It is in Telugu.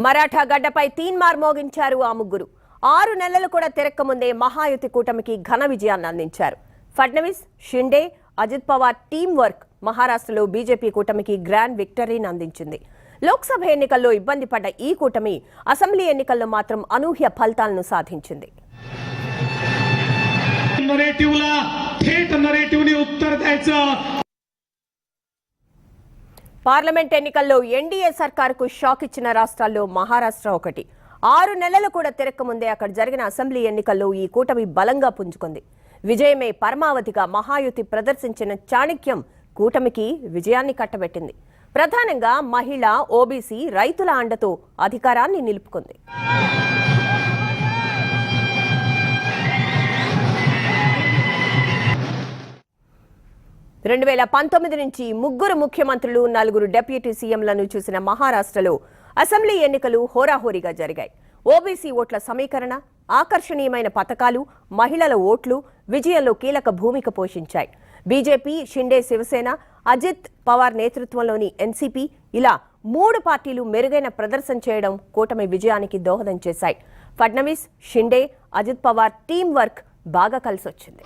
మరాఠా గడ్డపై తీన్మార్ మోగించారు ఆ ముగ్గురు. 6 నెలలు కూడా తిరక్కముందే మహాయుతి కూటమికి ఘన విజయాన్ని అందించారు. ఫడ్నవీస్, షిండే, అజిత్ పవార్ టీం వర్క్ మహారాష్ట్రలో బీజేపీ కూటమికి గ్రాండ్ విక్టరీని అందించింది. లోక్సభ ఎన్నికల్లో ఇబ్బంది పడ్డ ఈ కూటమి అసెంబ్లీ ఎన్నికల్లో మాత్రం అనూహ్య ఫలితాలను సాధించింది. పార్లమెంట్ ఎన్నికల్లో ఎన్డీఏ సర్కారుకు షాక్ ఇచ్చిన రాష్ట్రాల్లో మహారాష్ట్ర ఒకటి. 6 నెలలు కూడా తిరక్కముందే అక్కడ జరిగిన అసెంబ్లీ ఎన్నికల్లో ఈ కూటమి బలంగా పుంజుకుంది. విజయమే పరమావధిగా మహాయుతి ప్రదర్శించిన చాణక్యం కూటమికి విజయాన్ని కట్టబెట్టింది. ప్రధానంగా మహిళ, ఓబీసీ, రైతుల అండతో అధికారాన్ని నిలుపుకుంది. 2019 నుంచి 3 ముఖ్యమంత్రులు, 4 డిప్యూటీ సీఎంలను చూసిన మహారాష్ట్రలో అసెంబ్లీ ఎన్నికలు హోరాహోరీగా జరిగాయి. ఓబీసీ ఓట్ల సమీకరణ, ఆకర్షణీయమైన పథకాలు, మహిళల ఓట్లు విజయంలో కీలక భూమిక పోషించాయి. బీజేపీ, షిండే శివసేన, అజిత్ పవార్ నేతృత్వంలోని ఎన్సీపీ ఇలా 3 పార్టీలు మెరుగైన ప్రదర్శన చేయడం కూటమి విజయానికి దోహదం చేశాయి. ఫడ్నవీస్, షిండే, అజిత్ పవార్ టీం వర్క్ బాగా కలిసొచ్చింది.